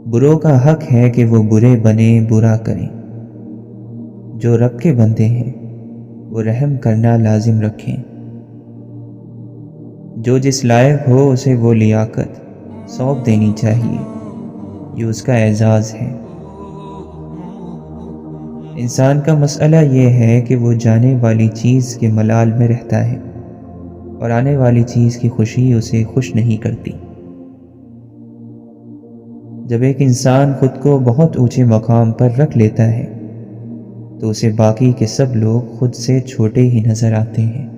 بروں کا حق ہے کہ وہ برے بنے برا کریں۔ جو رب کے بندے ہیں وہ رحم کرنا لازم رکھیں۔ جو جس لائق ہو اسے وہ لیاقت سونپ دینی چاہیے، یہ اس کا اعزاز ہے۔ انسان کا مسئلہ یہ ہے کہ وہ جانے والی چیز کے ملال میں رہتا ہے اور آنے والی چیز کی خوشی اسے خوش نہیں کرتی۔ جب ایک انسان خود کو بہت اونچے مقام پر رکھ لیتا ہے تو اسے باقی کے سب لوگ خود سے چھوٹے ہی نظر آتے ہیں۔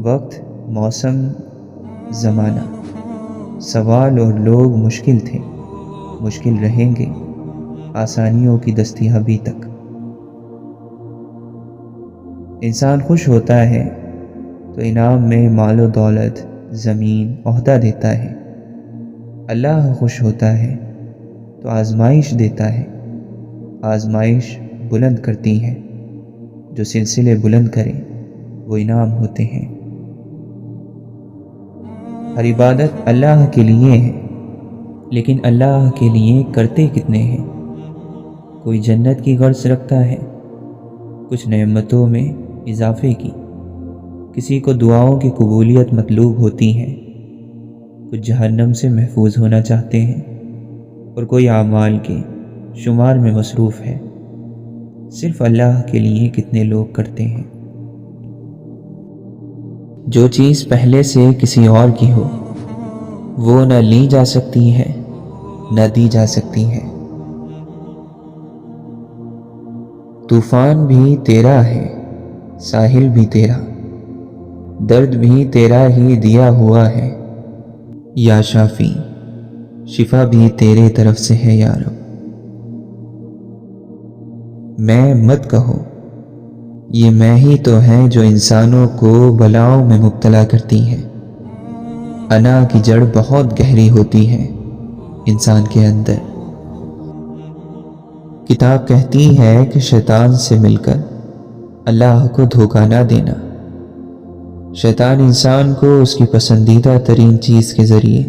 وقت، موسم، زمانہ، سوال اور لوگ مشکل تھے، مشکل رہیں گے آسانیوں کی دستیابی تک۔ انسان خوش ہوتا ہے تو انعام میں مال و دولت، زمین، عہدہ دیتا ہے۔ اللہ خوش ہوتا ہے تو آزمائش دیتا ہے۔ آزمائش بلند کرتی ہے، جو سلسلے بلند کرے وہ انعام ہوتے ہیں۔ ہر عبادت اللہ کے لیے ہے، لیکن اللہ کے لیے کرتے کتنے ہیں؟ کوئی جنت کی غرض رکھتا ہے، کچھ نعمتوں میں اضافے کی، کسی کو دعاؤں کی قبولیت مطلوب ہوتی ہے، کچھ جہنم سے محفوظ ہونا چاہتے ہیں، اور کوئی اعمال کے شمار میں مصروف ہے۔ صرف اللہ کے لیے کتنے لوگ کرتے ہیں؟ جو چیز پہلے سے کسی اور کی ہو وہ نہ لی جا سکتی ہے نہ دی جا سکتی ہے۔ طوفان بھی تیرا ہے، ساحل بھی تیرا، درد بھی تیرا ہی دیا ہوا ہے۔ یا شافی، شفا بھی تیرے طرف سے ہے یا رب۔ میں مت کہو، یہ میں ہی تو ہے جو انسانوں کو بلاؤں میں مبتلا کرتی ہے۔ انا کی جڑ بہت گہری ہوتی ہے انسان کے اندر۔ کتاب کہتی ہے کہ شیطان سے مل کر اللہ کو دھوکہ نہ دینا۔ شیطان انسان کو اس کی پسندیدہ ترین چیز کے ذریعے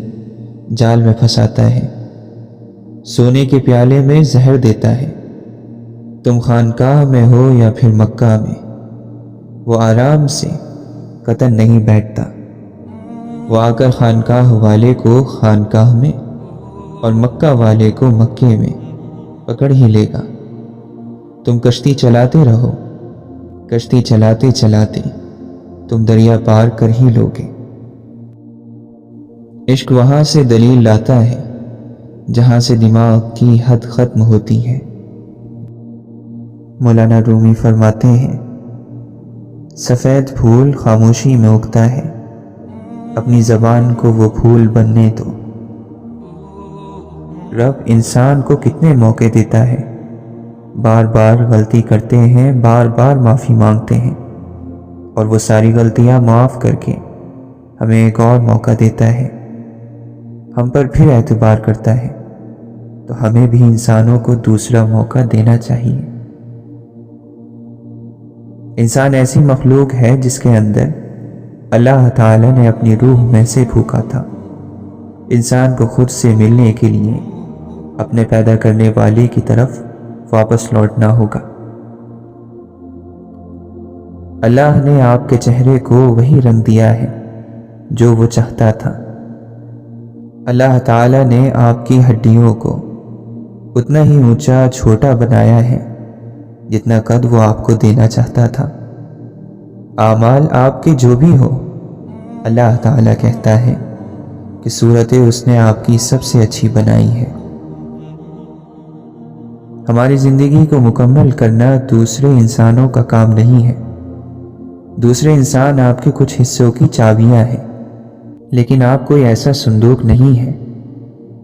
جال میں پھنساتا ہے، سونے کے پیالے میں زہر دیتا ہے۔ تم خانقاہ میں ہو یا پھر مکہ میں، وہ آرام سے قطن نہیں بیٹھتا۔ وہ آ کر خانقاہ والے کو خانقاہ میں اور مکہ والے کو مکے میں پکڑ ہی لے گا۔ تم کشتی چلاتے رہو، کشتی چلاتے چلاتے تم دریا پار کر ہی لوگے۔ عشق وہاں سے دلیل لاتا ہے جہاں سے دماغ کی حد ختم ہوتی ہے۔ مولانا رومی فرماتے ہیں، سفید پھول خاموشی میں اگتا ہے، اپنی زبان کو وہ پھول بننے دو۔ رب انسان کو کتنے موقع دیتا ہے، بار بار غلطی کرتے ہیں، بار بار معافی مانگتے ہیں، اور وہ ساری غلطیاں معاف کر کے ہمیں ایک اور موقع دیتا ہے، ہم پر پھر اعتبار کرتا ہے، تو ہمیں بھی انسانوں کو دوسرا موقع دینا چاہیے۔ انسان ایسی مخلوق ہے جس کے اندر اللہ تعالی نے اپنی روح میں سے پھونکا تھا۔ انسان کو خود سے ملنے کے لیے اپنے پیدا کرنے والے کی طرف واپس لوٹنا ہوگا۔ اللہ نے آپ کے چہرے کو وہی رنگ دیا ہے جو وہ چاہتا تھا۔ اللہ تعالی نے آپ کی ہڈیوں کو اتنا ہی اونچا چھوٹا بنایا ہے جتنا قد وہ آپ کو دینا چاہتا تھا۔ اعمال آپ کے جو بھی ہو، اللہ تعالیٰ کہتا ہے کہ صورتیں اس نے آپ کی سب سے اچھی بنائی ہے۔ ہماری زندگی کو مکمل کرنا دوسرے انسانوں کا کام نہیں ہے۔ دوسرے انسان آپ کے کچھ حصوں کی چابیاں ہیں، لیکن آپ کوئی ایسا صندوق نہیں ہے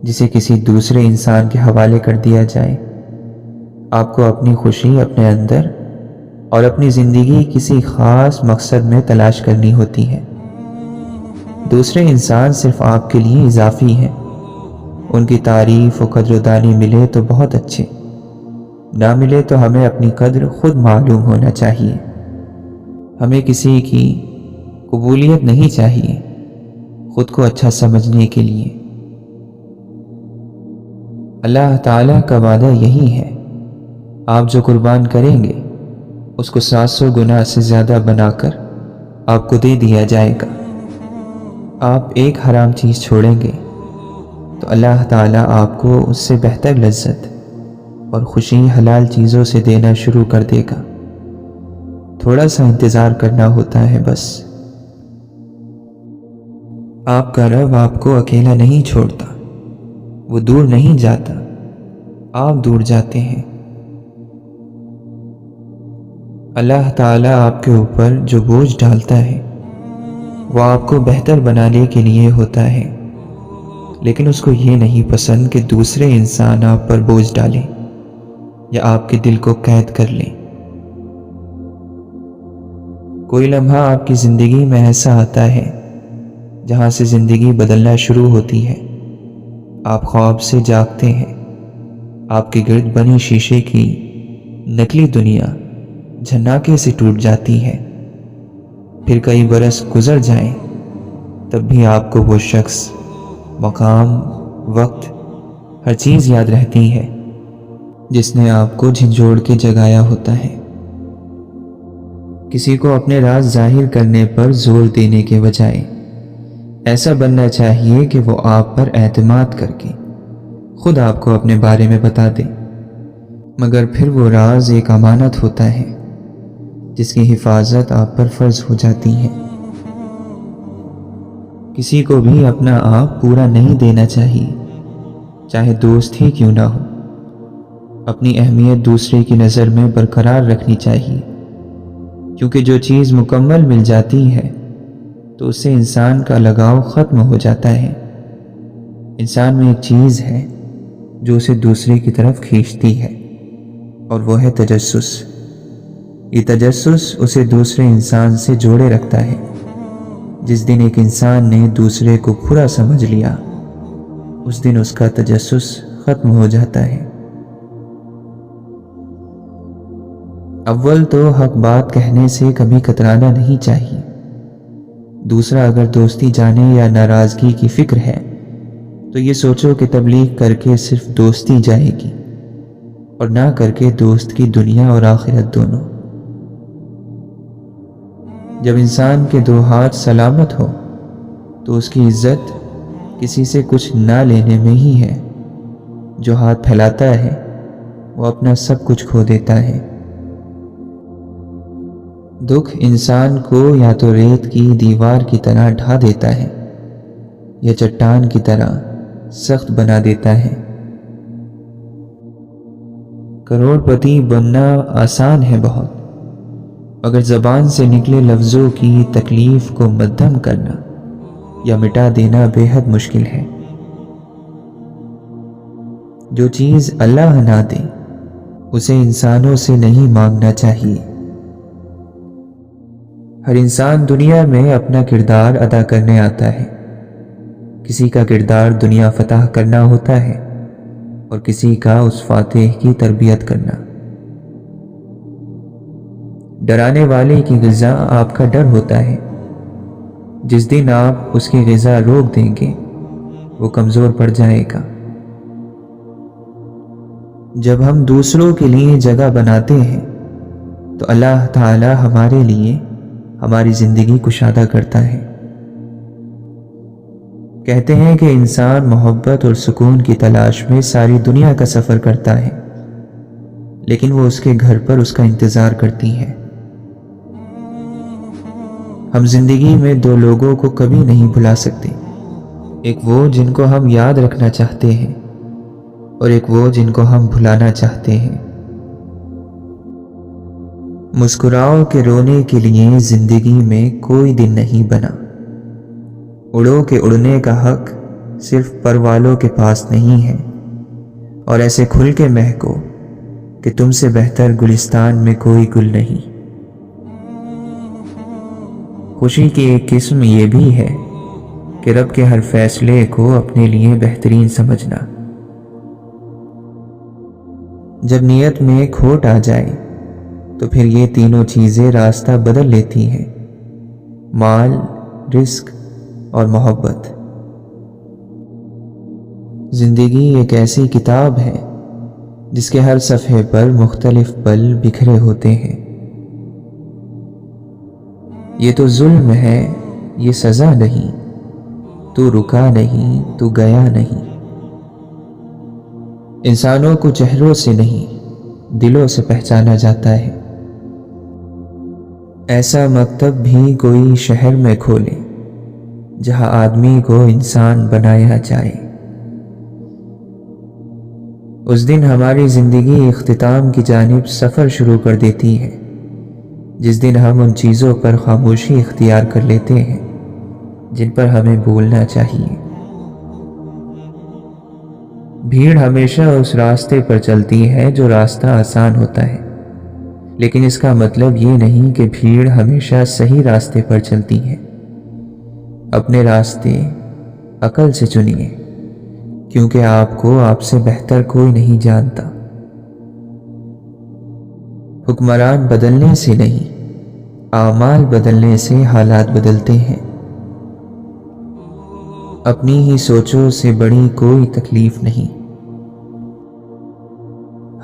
جسے کسی دوسرے انسان کے حوالے کر دیا جائے۔ آپ کو اپنی خوشی اپنے اندر اور اپنی زندگی کسی خاص مقصد میں تلاش کرنی ہوتی ہے۔ دوسرے انسان صرف آپ کے لیے اضافی ہیں، ان کی تعریف و قدر و دانی ملے تو بہت اچھے، نہ ملے تو ہمیں اپنی قدر خود معلوم ہونا چاہیے۔ ہمیں کسی کی قبولیت نہیں چاہیے خود کو اچھا سمجھنے کے لیے۔ اللہ تعالیٰ کا وعدہ یہی ہے، آپ جو قربان کریں گے اس کو 700 گنا سے زیادہ بنا کر آپ کو دے دیا جائے گا۔ آپ ایک حرام چیز چھوڑیں گے تو اللہ تعالیٰ آپ کو اس سے بہتر لذت اور خوشی حلال چیزوں سے دینا شروع کر دے گا۔ تھوڑا سا انتظار کرنا ہوتا ہے بس۔ آپ کا رب آپ کو اکیلا نہیں چھوڑتا، وہ دور نہیں جاتا، آپ دور جاتے ہیں۔ اللہ تعالیٰ آپ کے اوپر جو بوجھ ڈالتا ہے وہ آپ کو بہتر بنانے کے لیے ہوتا ہے، لیکن اس کو یہ نہیں پسند کہ دوسرے انسان آپ پر بوجھ ڈالیں یا آپ کے دل کو قید کر لیں۔ کوئی لمحہ آپ کی زندگی میں ایسا آتا ہے جہاں سے زندگی بدلنا شروع ہوتی ہے۔ آپ خواب سے جاگتے ہیں، آپ کے گرد بنی شیشے کی نقلی دنیا جھناکے سے ٹوٹ جاتی ہے۔ پھر کئی برس گزر جائیں تب بھی آپ کو وہ شخص، مقام، وقت، ہر چیز یاد رہتی ہے جس نے آپ کو جھنجھوڑ کے جگایا ہوتا ہے۔ کسی کو اپنے راز ظاہر کرنے پر زور دینے کے بجائے ایسا بننا چاہیے کہ وہ آپ پر اعتماد کر کے خود آپ کو اپنے بارے میں بتا دے، مگر پھر وہ راز ایک امانت ہوتا ہے جس کی حفاظت آپ پر فرض ہو جاتی ہے۔ کسی کو بھی اپنا آپ پورا نہیں دینا چاہیے، چاہے دوست ہی کیوں نہ ہو۔ اپنی اہمیت دوسرے کی نظر میں برقرار رکھنی چاہیے، کیونکہ جو چیز مکمل مل جاتی ہے تو اس سے انسان کا لگاؤ ختم ہو جاتا ہے۔ انسان میں ایک چیز ہے جو اسے دوسرے کی طرف کھینچتی ہے، اور وہ ہے تجسس۔ یہ تجسس اسے دوسرے انسان سے جوڑے رکھتا ہے۔ جس دن ایک انسان نے دوسرے کو برا سمجھ لیا، اس دن اس کا تجسس ختم ہو جاتا ہے۔ اول تو حق بات کہنے سے کبھی کترانا نہیں چاہیے۔ دوسرا اگر دوستی جانے یا ناراضگی کی فکر ہے تو یہ سوچو کہ تبلیغ کر کے صرف دوستی جائے گی اور نہ کر کے دوست کی دنیا اور آخرت دونوں۔ جب انسان کے دو ہاتھ سلامت ہو تو اس کی عزت کسی سے کچھ نہ لینے میں ہی ہے۔ جو ہاتھ پھیلاتا ہے وہ اپنا سب کچھ کھو دیتا ہے۔ دکھ انسان کو یا تو ریت کی دیوار کی طرح ڈھا دیتا ہے یا چٹان کی طرح سخت بنا دیتا ہے۔ کروڑ پتی بننا آسان ہے بہت، مگر زبان سے نکلے لفظوں کی تکلیف کو مدھم کرنا یا مٹا دینا بے حد مشکل ہے۔ جو چیز اللہ نہ دے اسے انسانوں سے نہیں مانگنا چاہیے۔ ہر انسان دنیا میں اپنا کردار ادا کرنے آتا ہے۔ کسی کا کردار دنیا فتح کرنا ہوتا ہے اور کسی کا اس فاتح کی تربیت کرنا۔ ڈرانے والے کی غذا آپ کا ڈر ہوتا ہے۔ جس دن آپ اس کی غذا روک دیں گے وہ کمزور پڑ جائے گا۔ جب ہم دوسروں کے لیے جگہ بناتے ہیں تو اللہ تعالی ہمارے لیے ہماری زندگی کشادہ کرتا ہے۔ کہتے ہیں کہ انسان محبت اور سکون کی تلاش میں ساری دنیا کا سفر کرتا ہے، لیکن وہ اس کے گھر پر اس کا انتظار کرتی ہے۔ ہم زندگی میں دو لوگوں کو کبھی نہیں بھلا سکتے، ایک وہ جن کو ہم یاد رکھنا چاہتے ہیں اور ایک وہ جن کو ہم بھلانا چاہتے ہیں۔ مسکراؤ کہ رونے کے لیے زندگی میں کوئی دن نہیں بنا۔ اڑو کہ اڑنے کا حق صرف پر والوں کے پاس نہیں ہے، اور ایسے کھل کے مہکو کہ تم سے بہتر گلستان میں کوئی گل نہیں۔ خوشی کی ایک قسم یہ بھی ہے کہ رب کے ہر فیصلے کو اپنے لیے بہترین سمجھنا۔ جب نیت میں کھوٹ آ جائے تو پھر یہ تینوں چیزیں راستہ بدل لیتی ہیں: مال، رزق اور محبت۔ زندگی ایک ایسی کتاب ہے جس کے ہر صفحے پر مختلف پل بکھرے ہوتے ہیں۔ یہ تو ظلم ہے، یہ سزا نہیں، تو رکا نہیں، تو گیا نہیں۔ انسانوں کو چہروں سے نہیں، دلوں سے پہچانا جاتا ہے۔ ایسا مکتب بھی کوئی شہر میں کھولے جہاں آدمی کو انسان بنایا جائے۔ اس دن ہماری زندگی اختتام کی جانب سفر شروع کر دیتی ہے، جس دن ہم ان چیزوں پر خاموشی اختیار کر لیتے ہیں جن پر ہمیں بولنا چاہیے۔ بھیڑ ہمیشہ اس راستے پر چلتی ہے جو راستہ آسان ہوتا ہے، لیکن اس کا مطلب یہ نہیں کہ بھیڑ ہمیشہ صحیح راستے پر چلتی ہے۔ اپنے راستے عقل سے چنیے، کیونکہ آپ کو آپ سے بہتر کوئی نہیں جانتا۔ حکمران بدلنے سے نہیں، اعمال بدلنے سے حالات بدلتے ہیں۔ اپنی ہی سوچوں سے بڑی کوئی تکلیف نہیں۔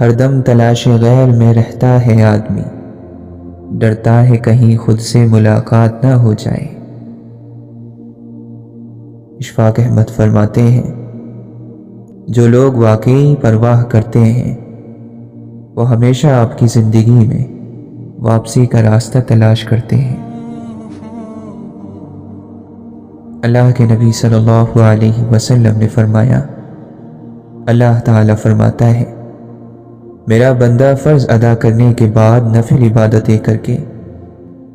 ہر دم تلاش غیر میں رہتا ہے آدمی، ڈرتا ہے کہیں خود سے ملاقات نہ ہو جائے۔ اشفاق احمد فرماتے ہیں، جو لوگ واقعی پرواہ کرتے ہیں وہ ہمیشہ آپ کی زندگی میں واپسی کا راستہ تلاش کرتے ہیں۔ اللہ کے نبی صلی اللہ علیہ وسلم نے فرمایا، اللہ تعالیٰ فرماتا ہے، میرا بندہ فرض ادا کرنے کے بعد نفل عبادتیں کر کے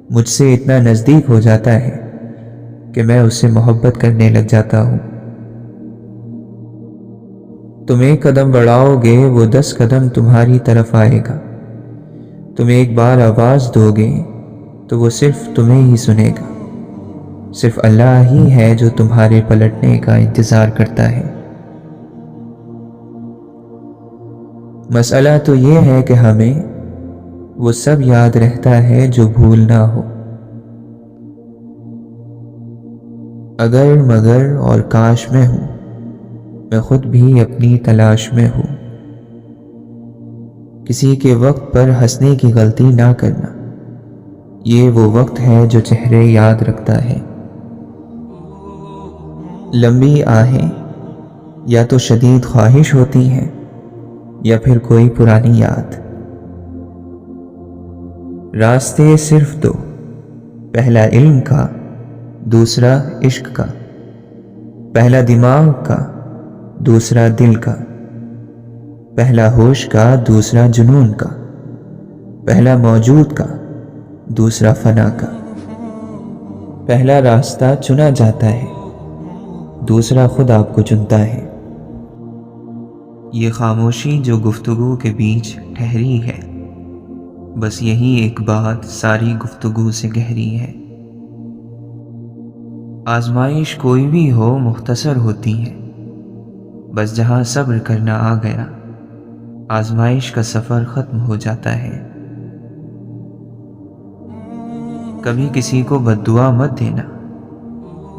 مجھ سے اتنا نزدیک ہو جاتا ہے کہ میں اس سے محبت کرنے لگ جاتا ہوں۔ تم ایک قدم بڑھاؤ گے، وہ 10 قدم تمہاری طرف آئے گا۔ تم ایک بار آواز دو گے تو وہ صرف تمہیں ہی سنے گا۔ صرف اللہ ہی ہے جو تمہارے پلٹنے کا انتظار کرتا ہے۔ مسئلہ تو یہ ہے کہ ہمیں وہ سب یاد رہتا ہے جو بھولنا ہو۔ اگر مگر اور کاش میں ہوں، میں خود بھی اپنی تلاش میں ہوں۔ کسی کے وقت پر ہنسنے کی غلطی نہ کرنا، یہ وہ وقت ہے جو چہرے یاد رکھتا ہے۔ لمبی آہیں یا تو شدید خواہش ہوتی ہیں یا پھر کوئی پرانی یاد۔ راستے صرف دو، پہلا علم کا، دوسرا عشق کا، پہلا دماغ کا، دوسرا دل کا، پہلا ہوش کا، دوسرا جنون کا، پہلا موجود کا، دوسرا فنا کا۔ پہلا راستہ چنا جاتا ہے، دوسرا خود آپ کو چنتا ہے۔ یہ خاموشی جو گفتگو کے بیچ ٹھہری ہے، بس یہی ایک بات ساری گفتگو سے گہری ہے۔ آزمائش کوئی بھی ہو مختصر ہوتی ہے، بس جہاں صبر کرنا آ گیا، آزمائش کا سفر ختم ہو جاتا ہے۔ کبھی کسی کو بد دعا مت دینا،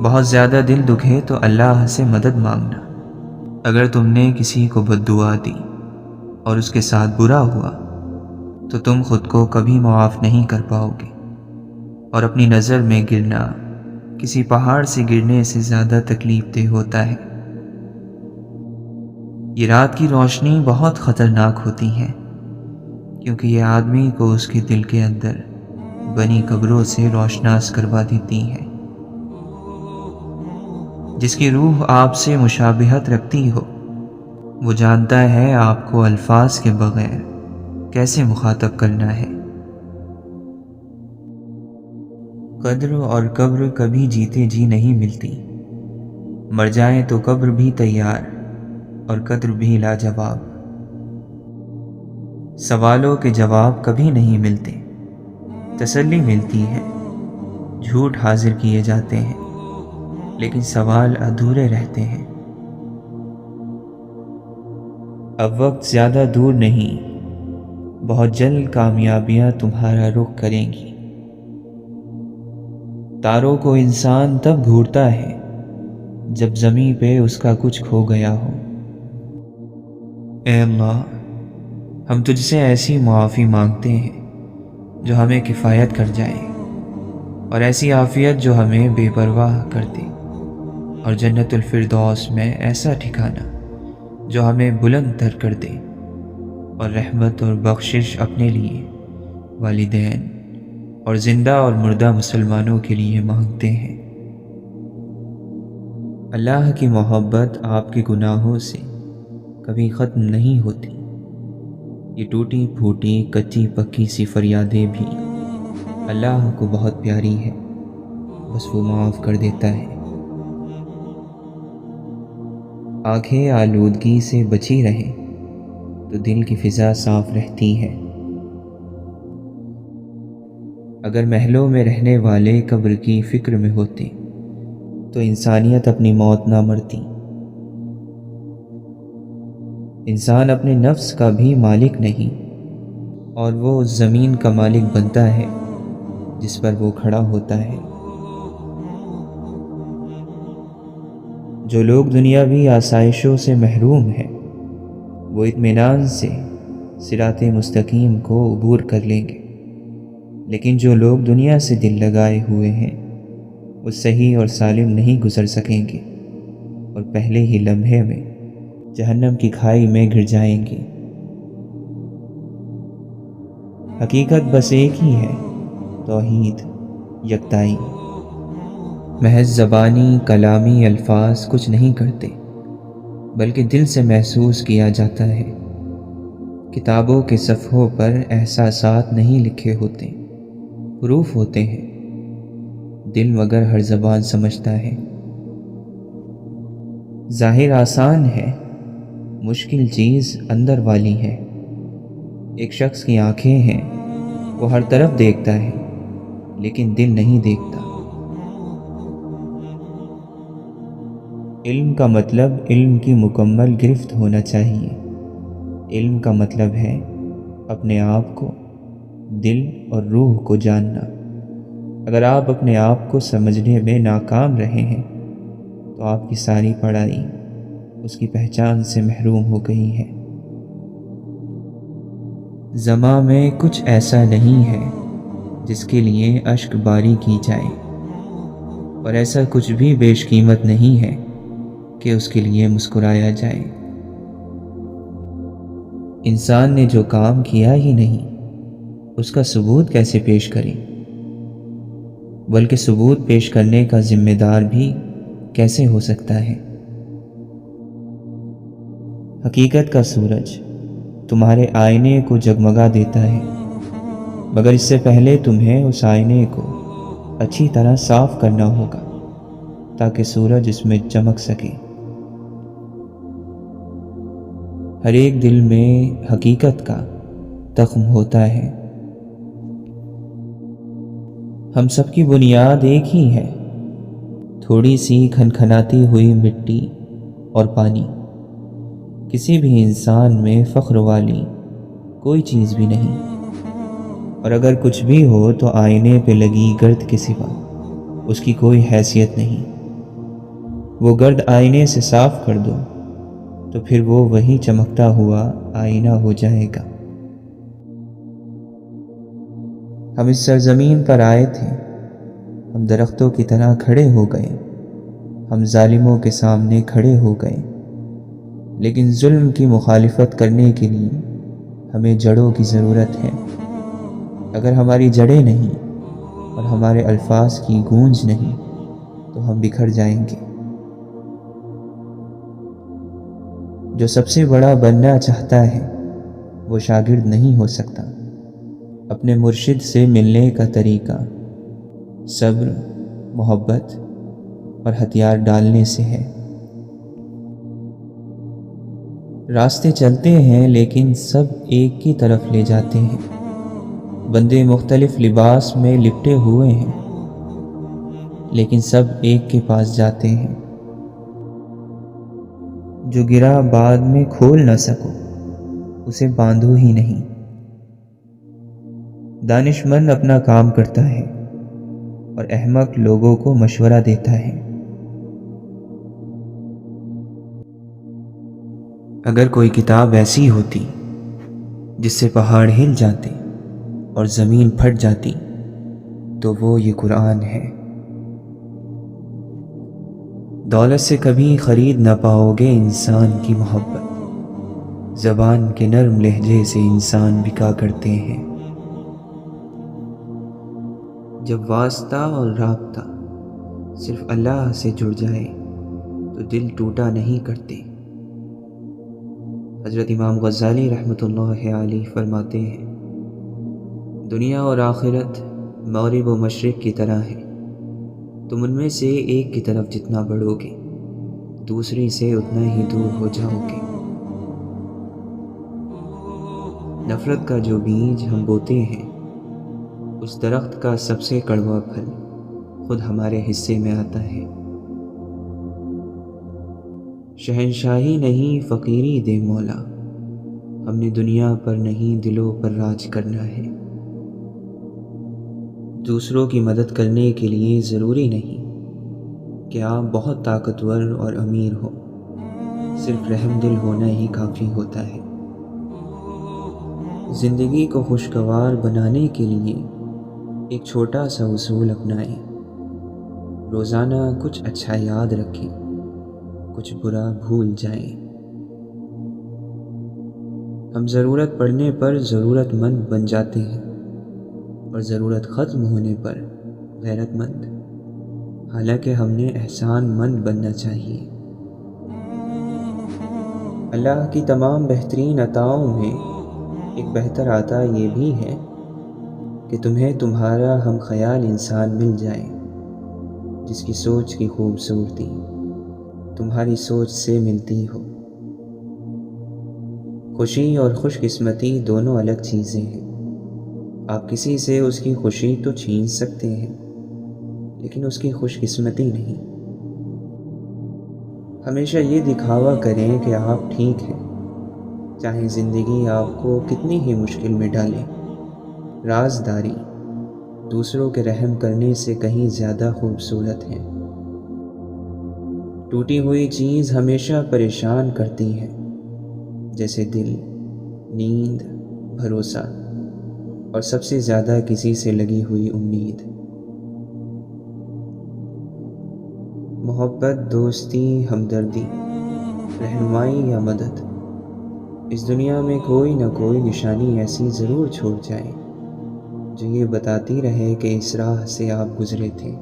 بہت زیادہ دل دکھے تو اللہ سے مدد مانگنا۔ اگر تم نے کسی کو بد دعا دی اور اس کے ساتھ برا ہوا تو تم خود کو کبھی معاف نہیں کر پاؤ گے، اور اپنی نظر میں گرنا کسی پہاڑ سے گرنے سے زیادہ تکلیف دہ ہوتا ہے۔ یہ رات کی روشنی بہت خطرناک ہوتی ہے، کیونکہ یہ آدمی کو اس کے دل کے اندر بنی قبروں سے روشناس کروا دیتی ہے۔ جس کی روح آپ سے مشابہت رکھتی ہو، وہ جانتا ہے آپ کو الفاظ کے بغیر کیسے مخاطب کرنا ہے۔ قدر اور قبر کبھی جیتے جی نہیں ملتی، مر جائیں تو قبر بھی تیار اور قدر بھی لاجواب۔ سوالوں کے جواب کبھی نہیں ملتے، تسلی ملتی ہے، جھوٹ حاضر کیے جاتے ہیں، لیکن سوال ادھورے رہتے ہیں۔ اب وقت زیادہ دور نہیں، بہت جلد کامیابیاں تمہارا رخ کریں گی۔ تاروں کو انسان تب ڈھونڈتا ہے جب زمیں پہ اس کا کچھ کھو گیا ہو۔ اے اللہ، ہم تجھ سے ایسی معافی مانگتے ہیں جو ہمیں کفایت کر جائے، اور ایسی عافیت جو ہمیں بے پرواہ کر دے، اور جنت الفردوس میں ایسا ٹھکانہ جو ہمیں بلند تر کر دے، اور رحمت اور بخشش اپنے لیے، والدین اور زندہ اور مردہ مسلمانوں کے لیے مانگتے ہیں۔ اللہ کی محبت آپ کے گناہوں سے کبھی ختم نہیں ہوتی۔ یہ ٹوٹی پھوٹی کچی پکی سی فریادیں بھی اللہ کو بہت پیاری ہے، بس وہ معاف کر دیتا ہے۔ آنکھیں آلودگی سے بچی رہیں تو دل کی فضا صاف رہتی ہے۔ اگر محلوں میں رہنے والے قبر کی فکر میں ہوتے تو انسانیت اپنی موت نہ مرتی۔ انسان اپنے نفس کا بھی مالک نہیں، اور وہ اس زمین کا مالک بنتا ہے جس پر وہ کھڑا ہوتا ہے۔ جو لوگ دنیاوی آسائشوں سے محروم ہیں وہ اطمینان سے صراط مستقیم کو عبور کر لیں گے، لیکن جو لوگ دنیا سے دل لگائے ہوئے ہیں وہ صحیح اور سالم نہیں گزر سکیں گے، اور پہلے ہی لمحے میں جہنم کی کھائی میں گر جائیں گے۔ حقیقت بس ایک ہی ہے، توحید، یکتائی۔ محض زبانی کلامی الفاظ کچھ نہیں کرتے، بلکہ دل سے محسوس کیا جاتا ہے۔ کتابوں کے صفحوں پر احساسات نہیں لکھے ہوتے، حروف ہوتے ہیں، دل مگر ہر زبان سمجھتا ہے۔ ظاہر آسان ہے، مشکل چیز اندر والی ہے۔ ایک شخص کی آنکھیں ہیں، وہ ہر طرف دیکھتا ہے لیکن دل نہیں دیکھتا۔ علم کا مطلب علم کی مکمل گرفت ہونا چاہیے۔ علم کا مطلب ہے اپنے آپ کو، دل اور روح کو جاننا۔ اگر آپ اپنے آپ کو سمجھنے میں ناکام رہے ہیں تو آپ کی ساری پڑھائی اس کی پہچان سے محروم ہو گئی ہے۔ زماں میں کچھ ایسا نہیں ہے جس کے لیے اشک باری کی جائے، اور ایسا کچھ بھی بیش قیمت نہیں ہے کہ اس کے لیے مسکرایا جائے۔ انسان نے جو کام کیا ہی نہیں اس کا ثبوت کیسے پیش کریں، بلکہ ثبوت پیش کرنے کا ذمہ دار بھی کیسے ہو سکتا ہے۔ حقیقت کا سورج تمہارے آئینے کو جگمگا دیتا ہے، مگر اس سے پہلے تمہیں اس آئینے کو اچھی طرح صاف کرنا ہوگا تاکہ سورج اس میں چمک سکے۔ ہر ایک دل میں حقیقت کا تخم ہوتا ہے۔ ہم سب کی بنیاد ایک ہی ہے، تھوڑی سی کھنکھناتی ہوئی مٹی اور پانی۔ کسی بھی انسان میں فخر والی کوئی چیز بھی نہیں، اور اگر کچھ بھی ہو تو آئینے پہ لگی گرد کے سوا اس کی کوئی حیثیت نہیں۔ وہ گرد آئینے سے صاف کر دو تو پھر وہ وہی چمکتا ہوا آئینہ ہو جائے گا۔ ہم اس سرزمین پر آئے تھے، ہم درختوں کی طرح کھڑے ہو گئے، ہم ظالموں کے سامنے کھڑے ہو گئے، لیکن ظلم کی مخالفت کرنے کے لیے ہمیں جڑوں کی ضرورت ہے۔ اگر ہماری جڑیں نہیں اور ہمارے الفاظ کی گونج نہیں تو ہم بکھر جائیں گے۔ جو سب سے بڑا بننا چاہتا ہے وہ شاگرد نہیں ہو سکتا۔ اپنے مرشد سے ملنے کا طریقہ صبر، محبت اور ہتھیار ڈالنے سے ہے۔ راستے چلتے ہیں لیکن سب ایک کی طرف لے جاتے ہیں۔ بندے مختلف لباس میں لپٹے ہوئے ہیں لیکن سب ایک کے پاس جاتے ہیں۔ جو گرا بعد میں کھول نہ سکو اسے باندھو ہی نہیں۔ دانش مند اپنا کام کرتا ہے اور احمق لوگوں کو مشورہ دیتا ہے۔ اگر کوئی کتاب ایسی ہوتی جس سے پہاڑ ہل جاتے اور زمین پھٹ جاتی تو وہ یہ قرآن ہے۔ دولت سے کبھی خرید نہ پاؤ گے انسان کی محبت، زبان کے نرم لہجے سے انسان بکا کرتے ہیں۔ جب واسطہ اور رابطہ صرف اللہ سے جڑ جائے تو دل ٹوٹا نہیں کرتے۔ حضرت امام غزالی رحمۃ اللہ علیہ فرماتے ہیں، دنیا اور آخرت مغرب و مشرق کی طرح ہے، تم ان میں سے ایک کی طرف جتنا بڑھو گے دوسری سے اتنا ہی دور ہو جاؤ گے۔ نفرت کا جو بیج ہم بوتے ہیں اس درخت کا سب سے کڑوا پھل خود ہمارے حصے میں آتا ہے۔ شہنشاہی نہیں فقیری دے مولا، ہم نے دنیا پر نہیں دلوں پر راج کرنا ہے۔ دوسروں کی مدد کرنے کے لیے ضروری نہیں کہ آپ بہت طاقتور اور امیر ہو، صرف رحم دل ہونا ہی کافی ہوتا ہے۔ زندگی کو خوشگوار بنانے کے لیے ایک چھوٹا سا اصول اپنائیں، روزانہ کچھ اچھا یاد رکھیں، کچھ برا بھول جائیں۔ ہم ضرورت پڑنے پر ضرورت مند بن جاتے ہیں اور ضرورت ختم ہونے پر غیرت مند، حالانکہ ہم نے احسان مند بننا چاہیے۔ اللہ کی تمام بہترین عطاؤں میں ایک بہتر عطا یہ بھی ہے کہ تمہیں تمہارا ہم خیال انسان مل جائے جس کی سوچ کی خوبصورتی تمہاری سوچ سے ملتی ہو۔ خوشی اور خوش قسمتی دونوں الگ چیزیں ہیں۔ آپ کسی سے اس کی خوشی تو چھین سکتے ہیں لیکن اس کی خوش قسمتی نہیں۔ ہمیشہ یہ دکھاوا کریں کہ آپ ٹھیک ہیں، چاہے زندگی آپ کو کتنی ہی مشکل میں ڈالے۔ رازداری دوسروں کے رحم کرنے سے کہیں زیادہ خوبصورت ہے۔ ٹوٹی ہوئی چیز ہمیشہ پریشان کرتی ہے، جیسے دل، نیند، بھروسہ اور سب سے زیادہ کسی سے لگی ہوئی امید۔ محبت، دوستی، ہمدردی، رہنمائی یا مدد، اس دنیا میں کوئی نہ کوئی نشانی ایسی ضرور چھوڑ جائے جو یہ بتاتی رہے کہ اس راہ سے آپ گزرے تھے۔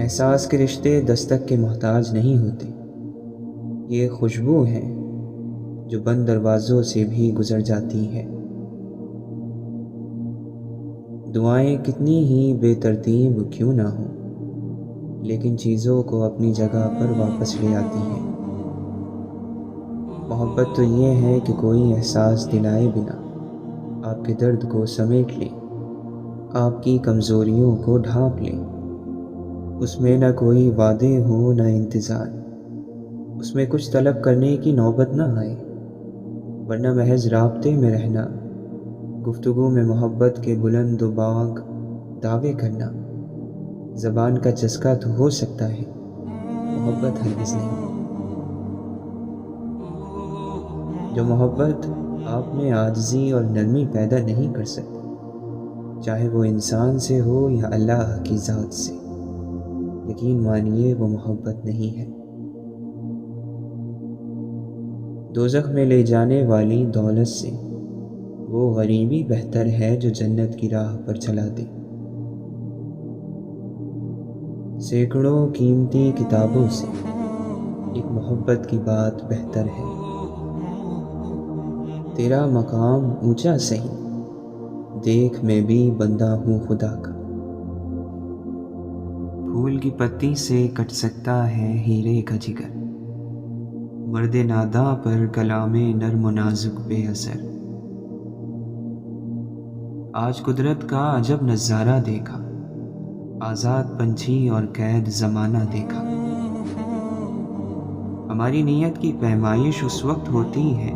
احساس کے رشتے دستک کے محتاج نہیں ہوتے، یہ خوشبو ہے جو بند دروازوں سے بھی گزر جاتی ہے۔ دعائیں کتنی ہی بے ترتیب کیوں نہ ہوں لیکن چیزوں کو اپنی جگہ پر واپس لے آتی ہیں۔ محبت تو یہ ہے کہ کوئی احساس دلائے بنا آپ کے درد کو سمیٹ لے، آپ کی کمزوریوں کو ڈھانپ لے۔ اس میں نہ کوئی وعدے ہوں نہ انتظار، اس میں کچھ طلب کرنے کی نوبت نہ آئے، ورنہ محض رابطے میں رہنا، گفتگو میں محبت کے بلند و باغ دعوے کرنا، زبان کا چسکا تو ہو سکتا ہے، محبت ہرگز نہیں۔ جو محبت آپ میں عاجزی اور نرمی پیدا نہیں کر سکتی، چاہے وہ انسان سے ہو یا اللہ کی ذات سے، یقین مانیے وہ محبت نہیں ہے۔ دوزخ میں لے جانے والی دولت سے وہ غریبی بہتر ہے جو جنت کی راہ پر چلا دے۔ سینکڑوں قیمتی کتابوں سے ایک محبت کی بات بہتر ہے۔ تیرا مقام اونچا سہی، دیکھ میں بھی بندہ ہوں خدا کا۔ پھول کی پتی سے کٹ سکتا ہے ہیرے کا جگر، مرد ناداں پر کلام نرم و نازک بے اثر۔ آج قدرت کا عجب نظارہ دیکھا، آزاد پنچھی اور قید زمانہ دیکھا۔ ہماری نیت کی پیمائش اس وقت ہوتی ہے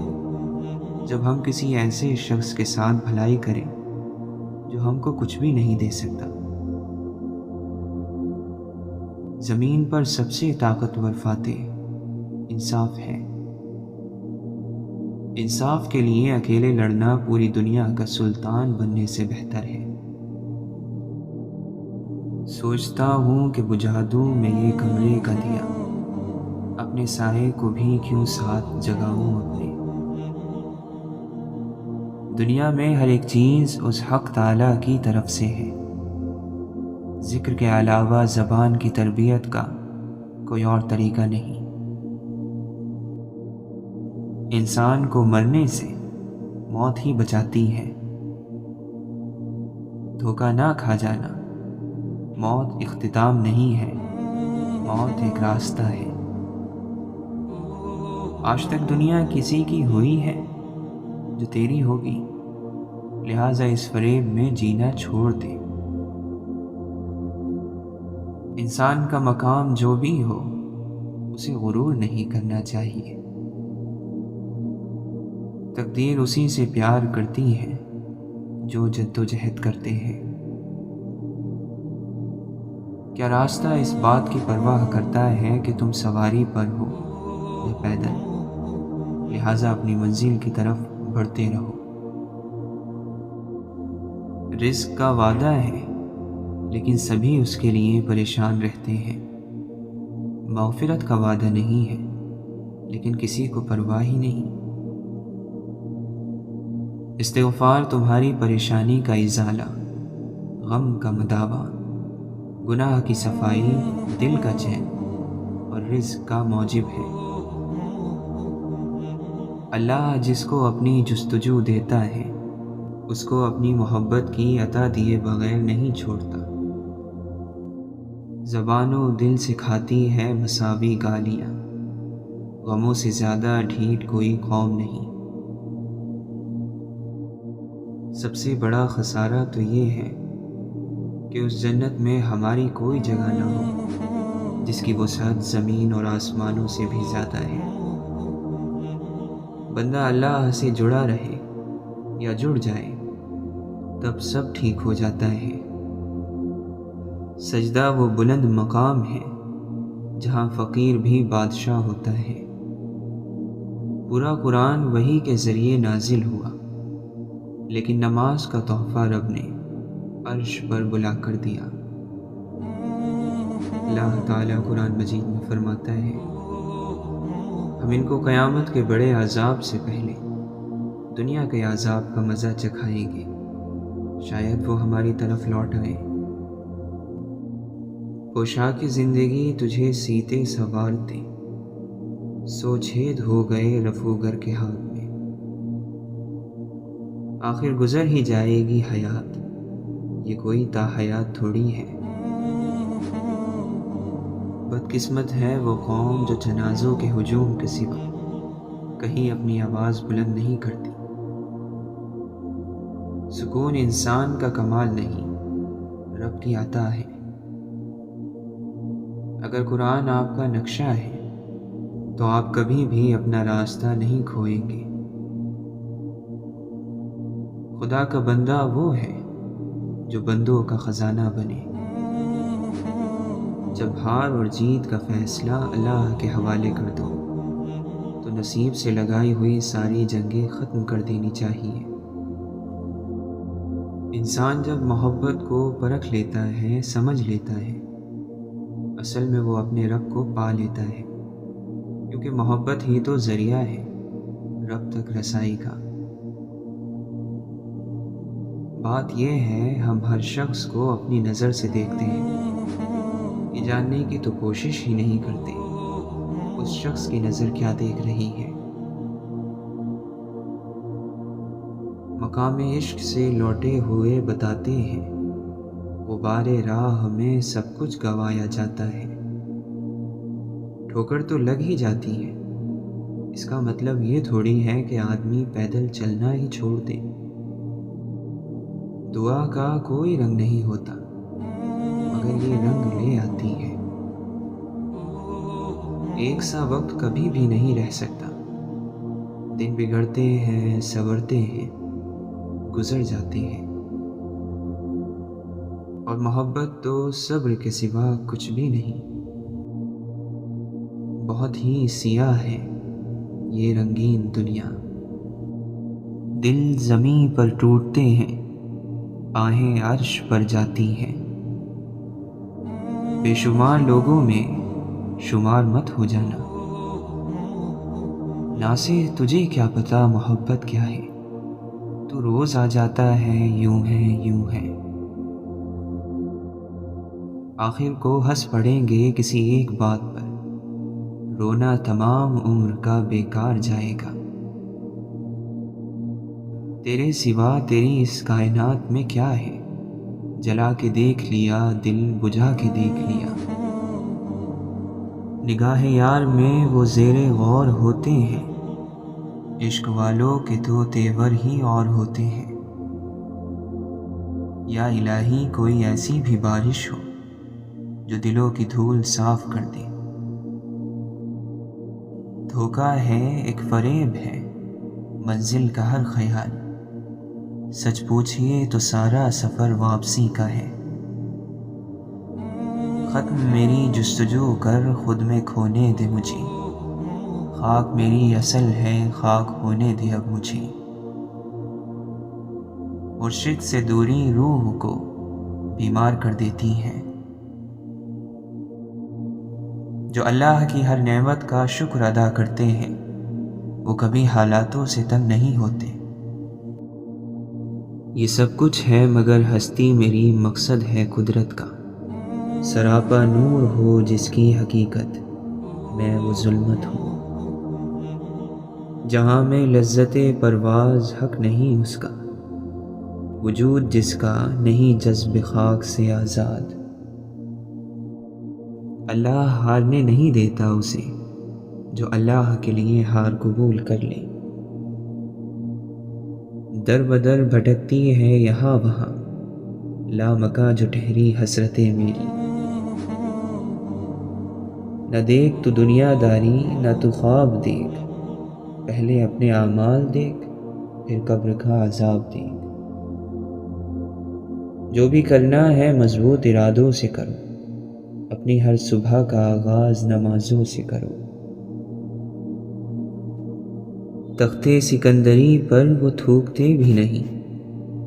جب ہم کسی ایسے شخص کے ساتھ بھلائی کریں جو ہم کو کچھ بھی نہیں دے سکتا۔ زمین پر سب سے طاقتور فاتح انصاف ہے۔ انصاف کے لیے اکیلے لڑنا پوری دنیا کا سلطان بننے سے بہتر ہے۔ سوچتا ہوں کہ بجھا دوں میں یہ کمرے کا دیا، اپنے سائے کو بھی کیوں ساتھ جگاؤں اپنے۔ دنیا میں ہر ایک چیز اس حق تعالی کی طرف سے ہے، ذکر کے علاوہ زبان کی تربیت کا کوئی اور طریقہ نہیں۔ انسان کو مرنے سے موت ہی بچاتی ہے۔ دھوکہ نہ کھا جانا، موت اختتام نہیں ہے، موت ایک راستہ ہے۔ آج تک دنیا کسی کی ہوئی ہے جو تیری ہوگی، لہٰذا اس فریب میں جینا چھوڑ دے۔ انسان کا مقام جو بھی ہو، اسے غرور نہیں کرنا چاہیے۔ تقدیر اسی سے پیار کرتی ہے جو جدوجہد کرتے ہیں۔ کیا راستہ اس بات کی پرواہ کرتا ہے کہ تم سواری پر ہو یا پیدل؟ لہٰذا اپنی منزل کی طرف بڑھتے رہو۔ رزق کا وعدہ ہے لیکن سبھی اس کے لیے پریشان رہتے ہیں۔ مغفرت کا وعدہ نہیں ہے لیکن کسی کو پرواہ ہی نہیں۔ استغفار تمہاری پریشانی کا ازالہ، غم کا مداوع، گناہ کی صفائی، دل کا چین اور رزق کا موجب ہے۔ اللہ جس کو اپنی جستجو دیتا ہے، اس کو اپنی محبت کی عطا دیے بغیر نہیں چھوڑتا۔ زبان و دل سے کھاتی ہے مساوی گالیاں، غموں سے زیادہ ڈھیٹ کوئی قوم نہیں۔ سب سے بڑا خسارہ تو یہ ہے کہ اس جنت میں ہماری کوئی جگہ نہ ہو جس کی وسعت زمین اور آسمانوں سے بھی زیادہ ہے۔ بندہ اللہ سے جڑا رہے یا جڑ جائے تب سب ٹھیک ہو جاتا ہے۔ سجدہ وہ بلند مقام ہے جہاں فقیر بھی بادشاہ ہوتا ہے۔ پورا قرآن وحی کے ذریعے نازل ہوا، لیکن نماز کا تحفہ رب نے عرش پر بلا کر دیا۔ اللہ تعالیٰ قرآن مجید میں فرماتا ہے، ہم ان کو قیامت کے بڑے عذاب سے پہلے دنیا کے عذاب کا مزہ چکھائیں گے، شاید وہ ہماری طرف لوٹ آئیں۔ پوشاک زندگی تجھے سیتے سنوارتے، سو چھید ہو گئے رفوگر کے ہاتھ میں۔ آخر گزر ہی جائے گی حیات، یہ کوئی تا حیات تھوڑی ہے۔ بدقسمت ہے وہ قوم جو جنازوں کے ہجوم کے سوا کہیں اپنی آواز بلند نہیں کرتی۔ سکون انسان کا کمال نہیں، رب کی عطا ہے۔ اگر قرآن آپ کا نقشہ ہے تو آپ کبھی بھی اپنا راستہ نہیں کھوئیں گے۔ خدا کا بندہ وہ ہے جو بندوں کا خزانہ بنے۔ جب ہار اور جیت کا فیصلہ اللہ کے حوالے کر دو تو نصیب سے لگائی ہوئی ساری جنگیں ختم کر دینی چاہیے۔ انسان جب محبت کو پرکھ لیتا ہے، سمجھ لیتا ہے، اصل میں وہ اپنے رب کو پا لیتا ہے، کیونکہ محبت ہی تو ذریعہ ہے رب تک رسائی کا۔ بات یہ ہے ہم ہر شخص کو اپنی نظر سے دیکھتے ہیں، یہ جاننے کی تو کوشش ہی نہیں کرتے اس شخص کی نظر کیا دیکھ رہی ہے۔ مقام عشق سے لوٹے ہوئے بتاتے ہیں، غبار راہ میں سب کچھ گوایا جاتا ہے۔ ٹھوکر تو لگ ہی جاتی ہے، اس کا مطلب یہ تھوڑی ہے کہ آدمی پیدل چلنا ہی چھوڑ دے۔ دعا کا کوئی رنگ نہیں ہوتا مگر یہ رنگ لے آتی ہے۔ ایک سا وقت کبھی بھی نہیں رہ سکتا، دن بگڑتے ہیں، سنورتے ہیں، گزر جاتے ہیں، اور محبت تو صبر کے سوا کچھ بھی نہیں۔ بہت بہت ہی سیاہ ہے یہ رنگین دنیا۔ دل زمیں پر ٹوٹتے ہیں، آہیں عرش پر جاتی ہیں، بے شمار لوگوں میں شمار مت ہو جانا۔ ناصر تجھے کیا پتا محبت کیا ہے، تو روز آ جاتا ہے یوں ہے یوں ہے۔ آخر کو ہنس پڑیں گے کسی ایک بات پر، رونا تمام عمر کا بیکار جائے گا۔ تیرے سوا تیری اس کائنات میں کیا ہے، جلا کے دیکھ لیا دل بجھا کے دیکھ لیا۔ نگاہ یار میں وہ زیر غور ہوتے ہیں، عشق والوں کے تو تیور ہی اور ہوتے ہیں۔ یا الہی کوئی ایسی بھی بارش ہو جو دلوں کی دھول صاف کر دے۔ دھوکہ ہے ایک فریب ہے منزل کا ہر خیال، سچ پوچھئے تو سارا سفر واپسی کا ہے۔ ختم میری جستجو کر خود میں کھونے دے مجھے، خاک میری اصل ہے خاک ہونے دے اب مجھے۔ مرشد سے دوری روح کو بیمار کر دیتی ہے، جو اللہ کی ہر نعمت کا شکر ادا کرتے ہیں وہ کبھی حالاتوں سے تنگ نہیں ہوتے۔ یہ سب کچھ ہے مگر ہستی میری مقصد ہے قدرت کا، سراپا نور ہو جس کی حقیقت میں وہ ظلمت ہوں۔ جہاں میں لذت پرواز حق نہیں اس کا، وجود جس کا نہیں جذب خاک سے آزاد۔ اللہ ہارنے نہیں دیتا اسے جو اللہ کے لیے ہار قبول کر لے۔ در بدر بھٹکتی ہے یہاں وہاں، لامکاں جو ٹھہری حسرتیں میری۔ نہ دیکھ تو دنیا داری نہ تو خواب دیکھ، پہلے اپنے اعمال دیکھ پھر قبر کا عذاب دیکھ۔ جو بھی کرنا ہے مضبوط ارادوں سے کرو، اپنی ہر صبح کا آغاز نمازوں سے کرو۔ تختے سکندری پر وہ تھوکتے بھی نہیں،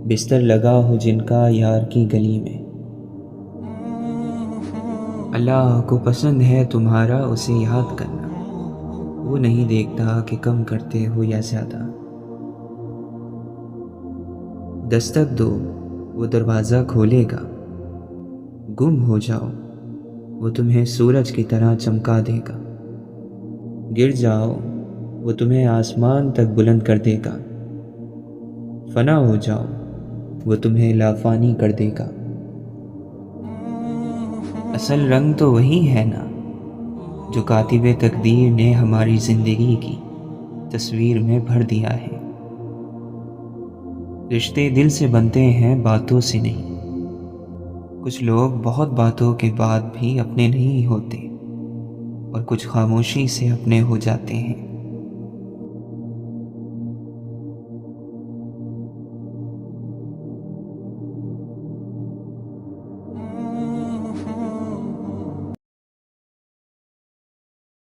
بستر لگا ہو جن کا یار کی گلی میں۔ اللہ کو پسند ہے تمہارا اسے یاد کرنا، وہ نہیں دیکھتا کہ کم کرتے ہو یا زیادہ۔ دستک دو وہ دروازہ کھولے گا، گم ہو جاؤ وہ تمہیں سورج کی طرح چمکا دے گا۔ گر جاؤ وہ تمہیں آسمان تک بلند کر دے گا، فنا ہو جاؤ وہ تمہیں لافانی کر دے گا۔ اصل رنگ تو وہی ہے نا جو کاتب تقدیر نے ہماری زندگی کی تصویر میں بھر دیا ہے۔ رشتے دل سے بنتے ہیں باتوں سے نہیں، کچھ لوگ بہت باتوں کے بعد بھی اپنے نہیں ہوتے اور کچھ خاموشی سے اپنے ہو جاتے ہیں۔